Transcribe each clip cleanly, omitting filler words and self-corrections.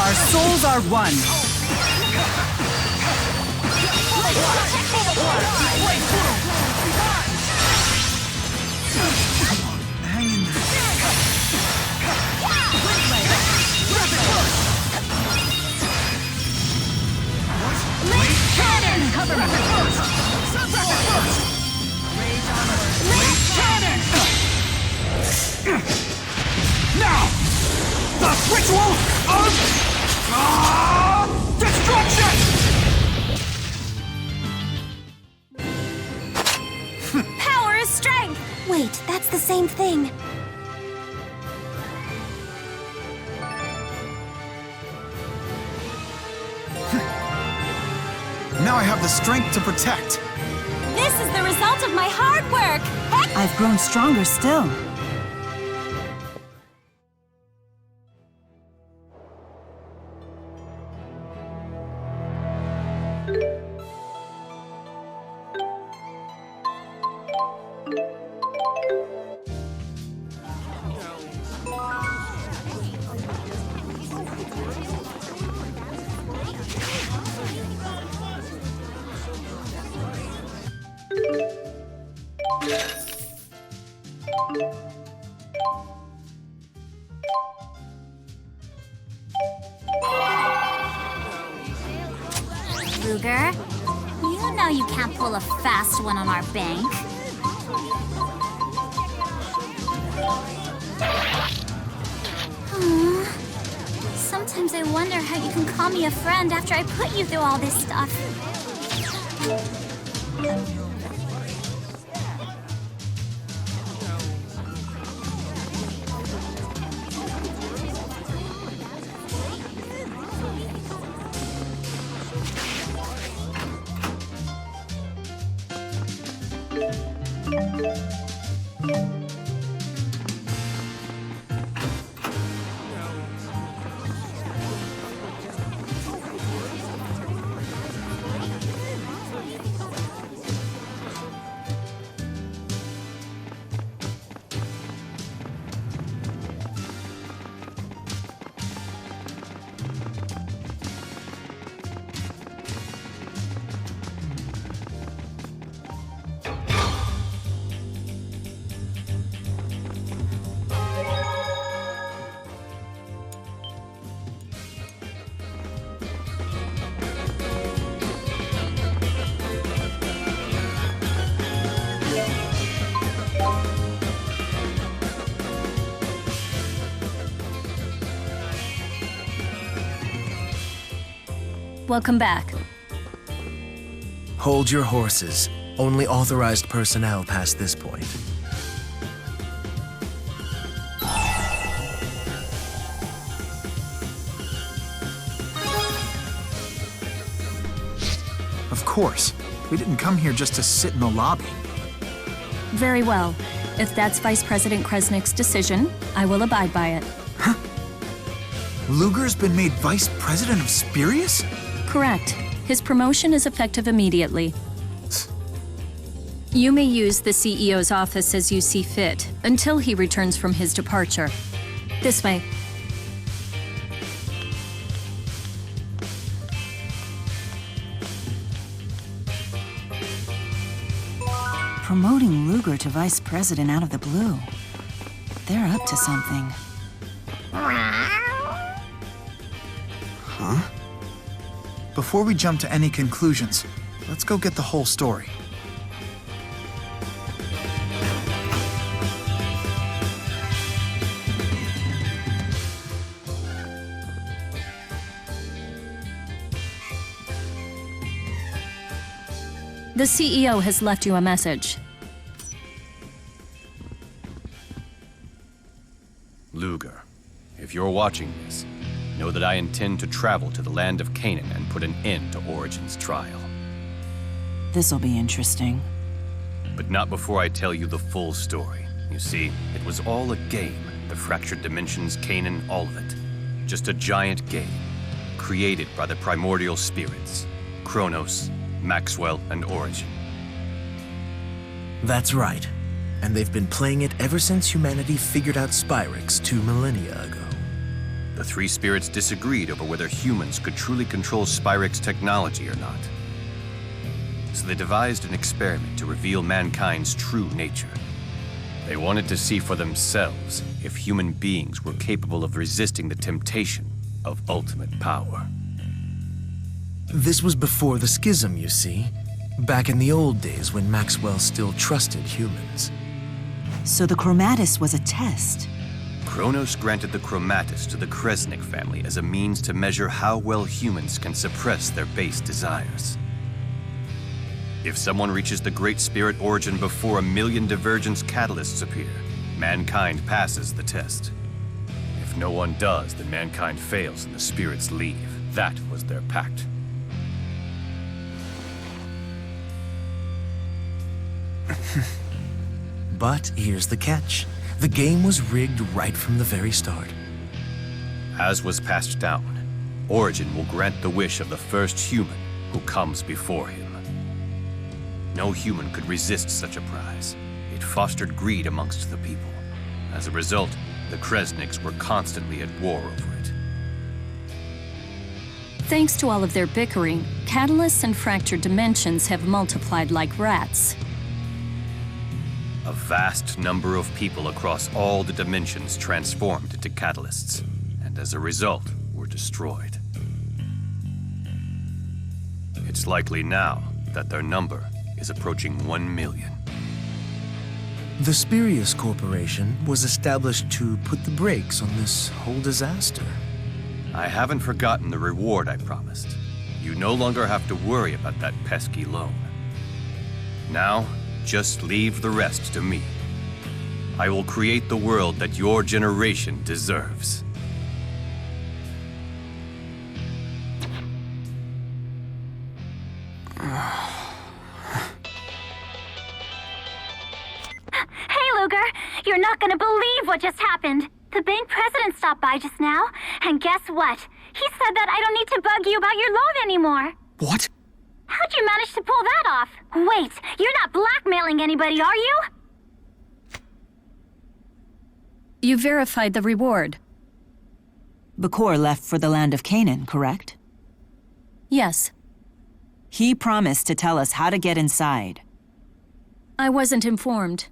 Our souls are one. Now! The ritual of destruction! Power is strength! Wait, that's the same thing. Now I have the strength to protect. This is the result of my hard work! Heck! I've grown stronger still. Luger, you know you can't pull a fast one on our bank. Sometimes I wonder how you can call me a friend after I put you through all this stuff. Welcome back. Hold your horses. Only authorized personnel past this point. Of course. We didn't come here just to sit in the lobby. Very well. If that's Vice President Kresnik's decision, I will abide by it. Huh? Luger's been made Vice President of Spirius? Correct. His promotion is effective immediately. You may use the CEO's office as you see fit, until he returns from his departure. This way. Promoting Luger to Vice President out of the blue. They're up to something. Huh? Before we jump to any conclusions, let's go get the whole story. The CEO has left you a message. Luger, if you're watching this, know that I intend to travel to the land of Canaan and put an end to Origin's trial. This'll be interesting. But not before I tell you the full story. You see, it was all a game. The fractured dimensions, Canaan, all of it. Just a giant game, created by the primordial spirits, Kronos, Maxwell, and Origin. That's right. And they've been playing it ever since humanity figured out Spyrix 2 millennia ago. The three spirits disagreed over whether humans could truly control Spyrix technology or not. So they devised an experiment to reveal mankind's true nature. They wanted to see for themselves if human beings were capable of resisting the temptation of ultimate power. This was before the schism, you see. Back in the old days when Maxwell still trusted humans. So the Chromatus was a test. Kronos granted the Chromatus to the Kresnik family as a means to measure how well humans can suppress their base desires. If someone reaches the Great Spirit origin before 1,000,000 divergence catalysts appear, mankind passes the test. If no one does, then mankind fails and the spirits leave. That was their pact. But here's the catch. The game was rigged right from the very start. As was passed down, Origin will grant the wish of the first human who comes before him. No human could resist such a prize. It fostered greed amongst the people. As a result, the Kresniks were constantly at war over it. Thanks to all of their bickering, catalysts and fractured dimensions have multiplied like rats. A vast number of people across all the dimensions transformed into catalysts, and as a result, were destroyed. It's likely now that their number is approaching 1,000,000. The Spirius Corporation was established to put the brakes on this whole disaster. I haven't forgotten the reward I promised. You no longer have to worry about that pesky loan. Now, just leave the rest to me. I will create the world that your generation deserves. Hey, Luger! You're not gonna believe what just happened! The bank president stopped by just now, and guess what? He said that I don't need to bug you about your loan anymore. What? How'd you manage to pull that off? Wait, you're not blackmailing anybody, are you? You verified the reward. Bakor left for the land of Canaan, correct? Yes. He promised to tell us how to get inside. I wasn't informed.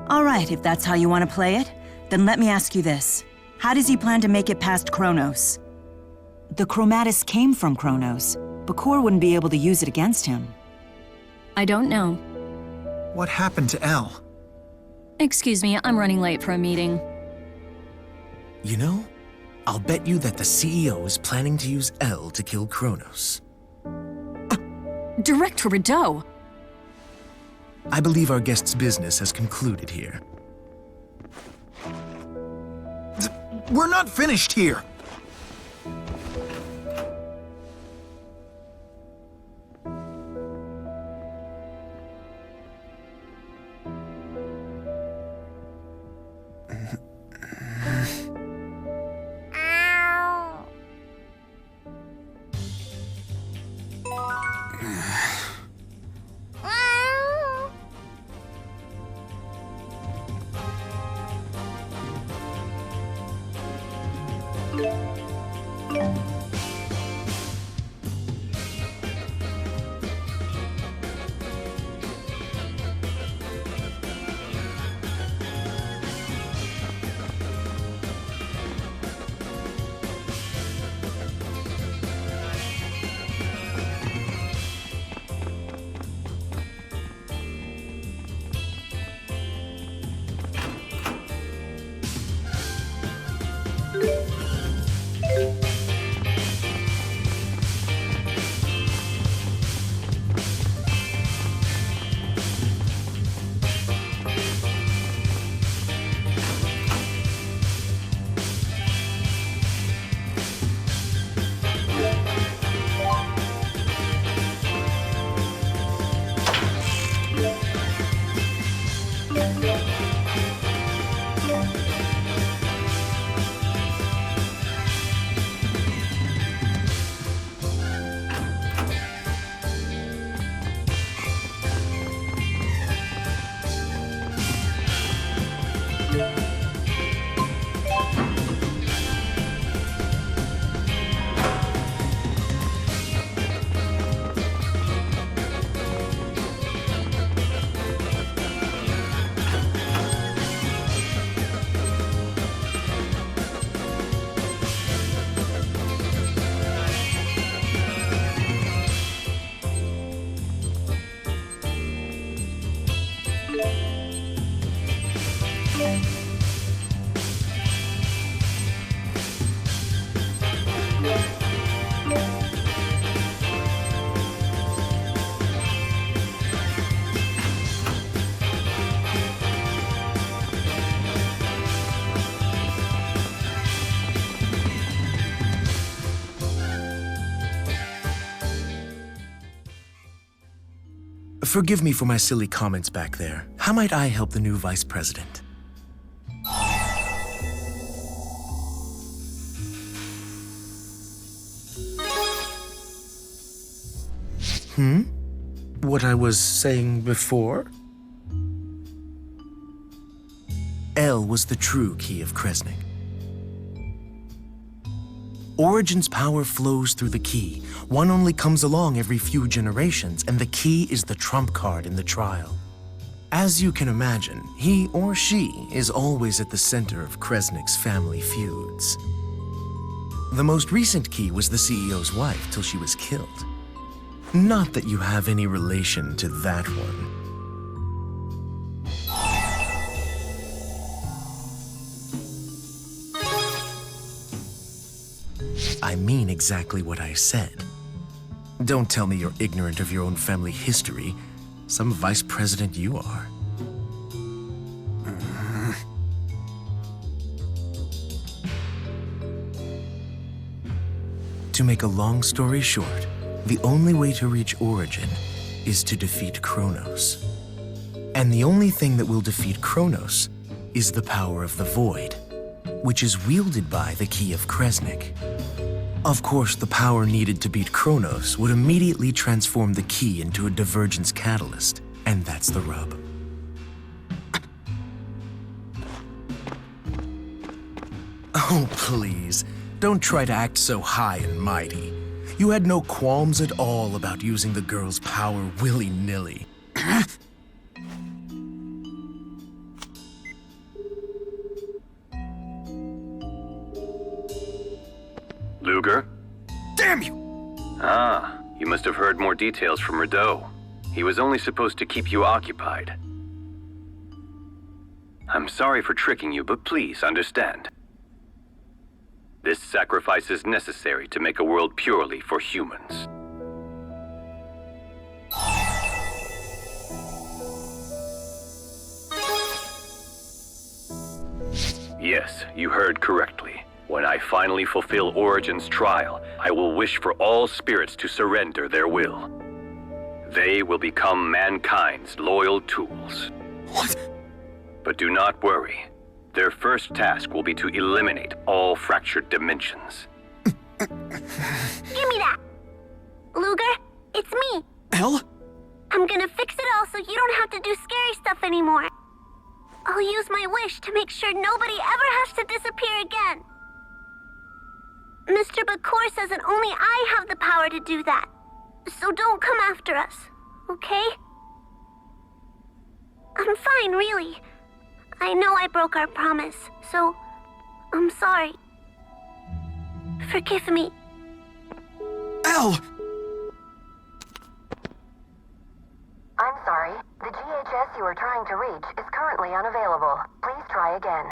All right, if that's how you want to play it, then let me ask you this. How does he plan to make it past Kronos? The Chromatus came from Kronos. Bakor wouldn't be able to use it against him. I don't know. What happened to Elle? Excuse me, I'm running late for a meeting. You know, I'll bet you that the CEO is planning to use Elle to kill Kronos. Director Rideau! I believe our guest's business has concluded here. We're not finished here! Forgive me for my silly comments back there. How might I help the new vice president? What I was saying before? L was the true key of Kresnik. Origin's power flows through the key. One only comes along every few generations, and the key is the trump card in the trial. As you can imagine, he or she is always at the center of Kresnik's family feuds. The most recent key was the CEO's wife till she was killed. Not that you have any relation to that one. I mean exactly what I said. Don't tell me you're ignorant of your own family history. Some vice president you are. To make a long story short, the only way to reach Origin is to defeat Kronos. And the only thing that will defeat Kronos is the power of the Void, which is wielded by the Key of Kresnik. Of course, the power needed to beat Kronos would immediately transform the key into a divergence catalyst, and that's the rub. Oh, please, don't try to act so high and mighty. You had no qualms at all about using the girl's power willy-nilly. Luger? Damn you! Ah, you must have heard more details from Rideau. He was only supposed to keep you occupied. I'm sorry for tricking you, but please understand. This sacrifice is necessary to make a world purely for humans. Yes, you heard correctly. When I finally fulfill Origin's trial, I will wish for all spirits to surrender their will. They will become mankind's loyal tools. What? But do not worry. Their first task will be to eliminate all fractured dimensions. Give me that! Luger, it's me. L? I'm gonna fix it all so you don't have to do scary stuff anymore. I'll use my wish to make sure nobody ever has to disappear again. Mr. Bakor says that only I have the power to do that. So don't come after us, okay? I'm fine, really. I know I broke our promise, so I'm sorry. Forgive me. L! I'm sorry. The GHS you are trying to reach is currently unavailable. Please try again.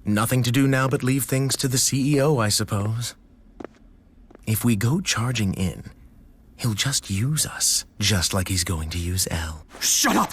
Nothing to do now but leave things to the CEO, I suppose. If we go charging in, he'll just use us, just like he's going to use L. Shut up!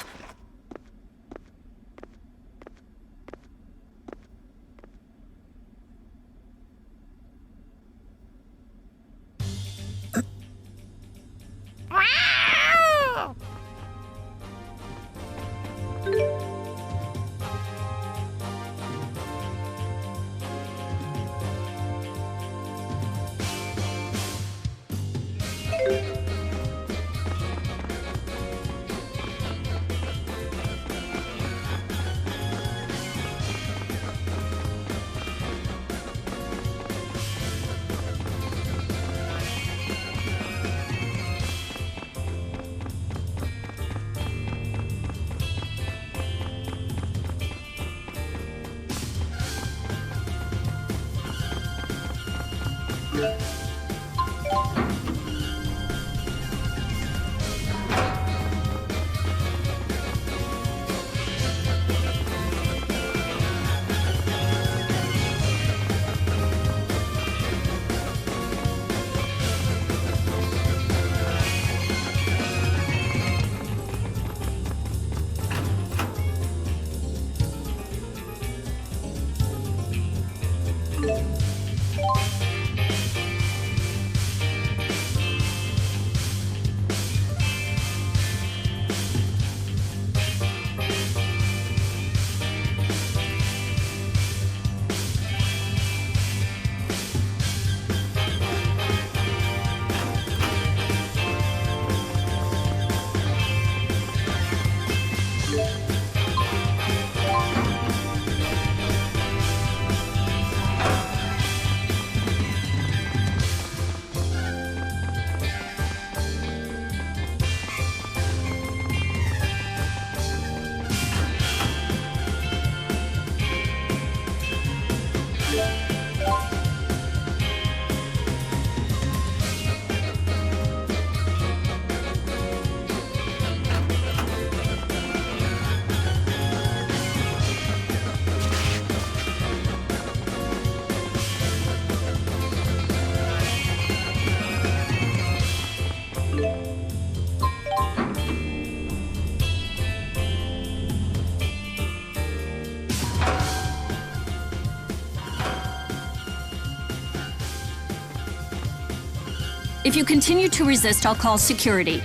If you continue to resist, I'll call security.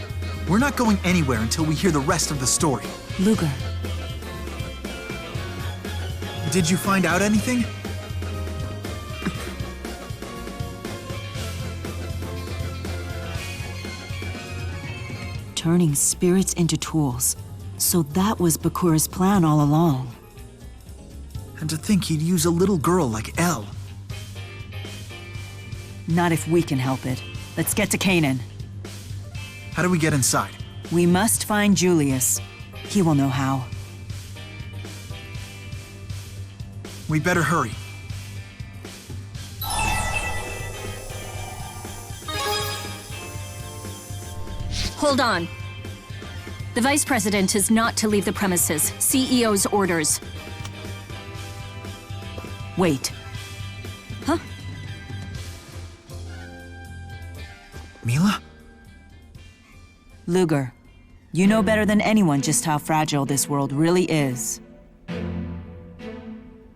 We're not going anywhere until we hear the rest of the story. Luger, Did you find out anything? turning spirits into tools. So that was Bakura's plan all along. And to think he'd use a little girl like Elle. Not if we can help it. Let's get to Canaan. How do we get inside? We must find Julius. He will know how. We better hurry. Hold on. The Vice President is not to leave the premises. CEO's orders. Wait. Huh? Mila? Luger, you know better than anyone just how fragile this world really is.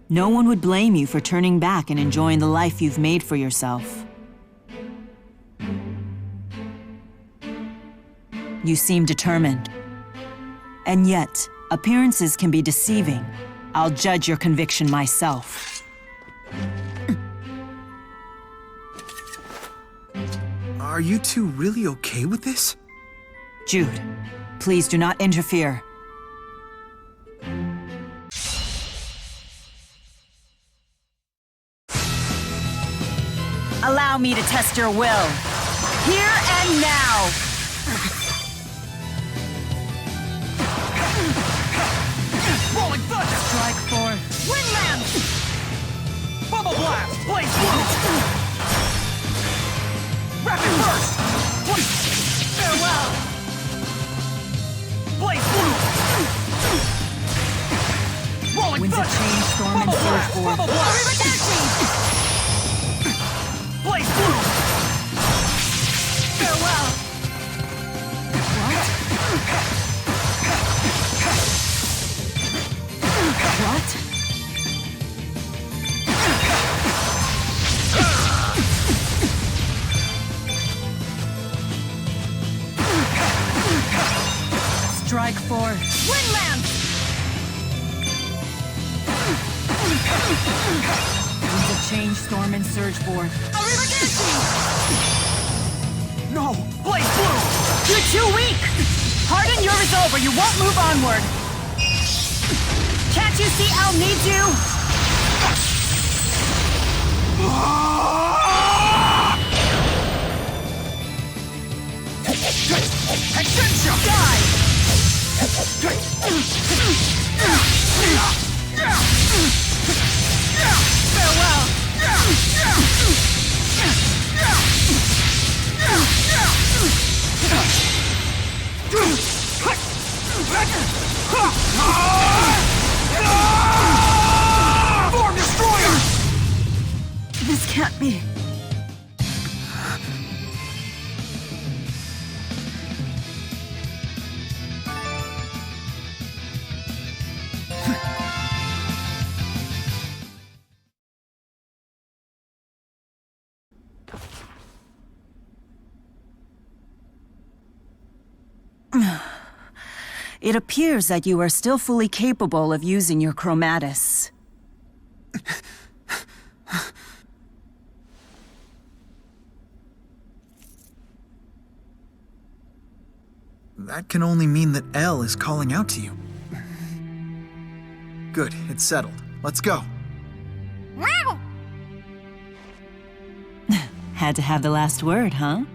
No one would blame you for turning back and enjoying the life you've made for yourself. You seem determined. And yet, appearances can be deceiving. I'll judge your conviction myself. Are you two really okay with this? Jude, please do not interfere. Allow me to test your will. Here and now! Rolling thunder! Strike for Windman! Bubble blast! Blaze blue! Rapid burst! Farewell! Blaze blue! Rolling winds of thunder! change, storm, and Bubble surge blast! for Bubble blast! Blaze blue! Farewell! What? Strike for Windland! winds of change, storm, and surge for. No! Blaze blue! You're too weak! Harden your resolve or you won't move onward! Can't you see Elle needs you? Extension! Die! Farewell! Form Destroyer! This can't be. It appears that you are still fully capable of using your chromatis. That can only mean that Elle is calling out to you. Good, it's settled. Let's go. Had to have the last word, huh?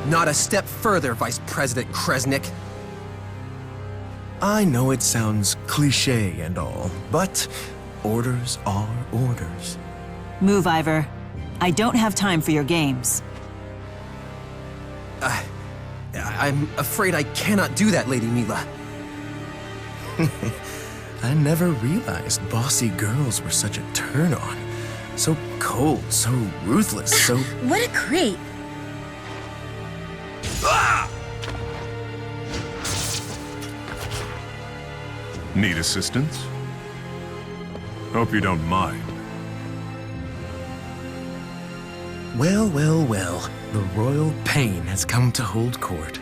Not a step further, Vice President Kresnik. I know it sounds cliché and all, but orders are orders. Move, Ivor. I don't have time for your games. I'm afraid I cannot do that, Lady Mila. I never realized bossy girls were such a turn-on. So cold, so ruthless, so... What a creep! Need assistance? Hope you don't mind. Well, well, well. The royal pain has come to hold court.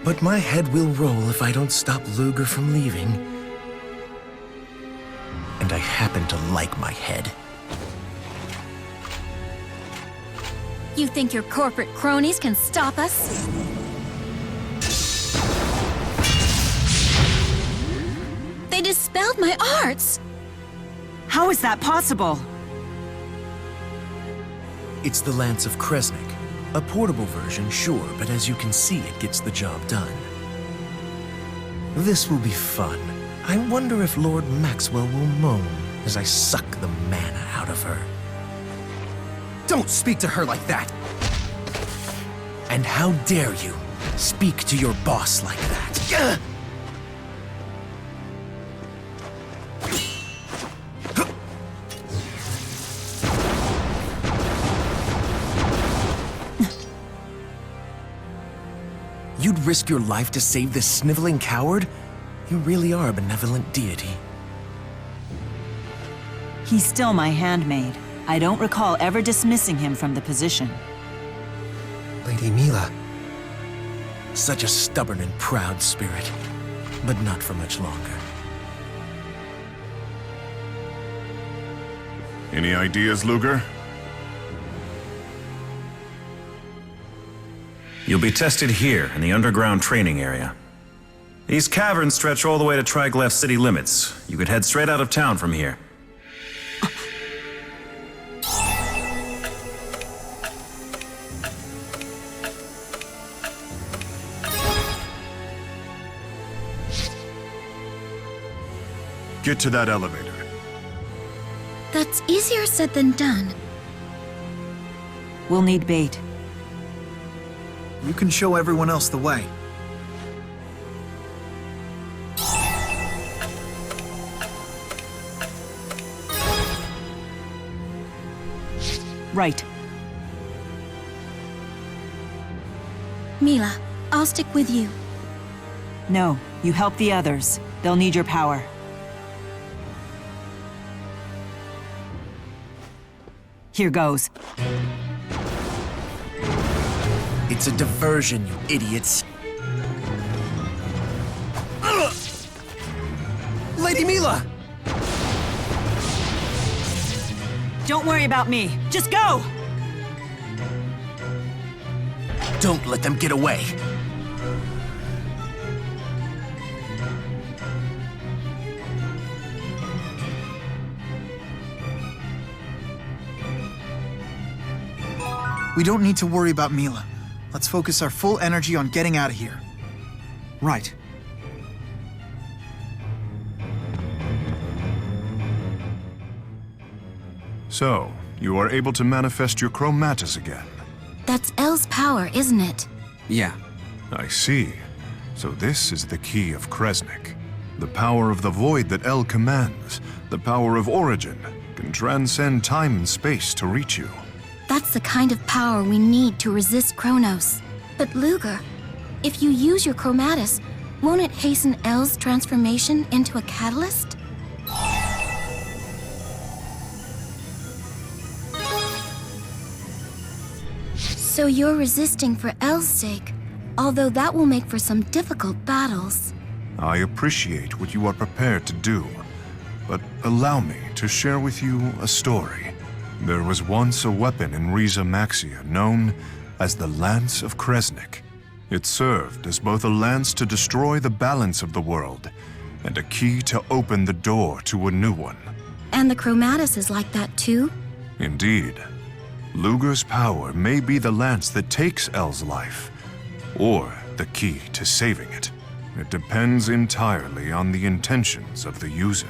But my head will roll if I don't stop Luger from leaving. And I happen to like my head. You think your corporate cronies can stop us? They dispelled my arts! How is that possible? It's the Lance of Kresnik. A portable version, sure, but as you can see, it gets the job done. This will be fun. I wonder if Lord Maxwell will moan as I suck the mana out of her. Don't speak to her like that! And how dare you speak to your boss like that? Ugh! You'd risk your life to save this sniveling coward? You really are a benevolent deity. He's still my handmaid. I don't recall ever dismissing him from the position. Lady Mila. Such a stubborn and proud spirit, but not for much longer. Any ideas, Luger? You'll be tested here in the underground training area. These caverns stretch all the way to Triglav city limits. You could head straight out of town from here. Get to that elevator. That's easier said than done. We'll need bait. You can show everyone else the way. Right. Mila, I'll stick with you. No, you help the others. They'll need your power. Here goes. It's a diversion, you idiots. Lady Mila! Don't worry about me. Just go! Don't let them get away. We don't need to worry about Mila. Let's focus our full energy on getting out of here. Right. So, you are able to manifest your chromatis again. That's El's power, isn't it? Yeah. I see. So this is the key of Kresnik. The power of the void that El commands, the power of origin, can transcend time and space to reach you. That's the kind of power we need to resist Kronos. But Luger, if you use your chromatis, won't it hasten El's transformation into a catalyst? So you're resisting for El's sake, although that will make for some difficult battles. I appreciate what you are prepared to do, but allow me to share with you a story. There was once a weapon in Riza Maxia known as the Lance of Kresnik. It served as both a lance to destroy the balance of the world and a key to open the door to a new one. And the chromatis is like that too? Indeed. Luger's power may be the lance that takes El's life, or the key to saving it. It depends entirely on the intentions of the user.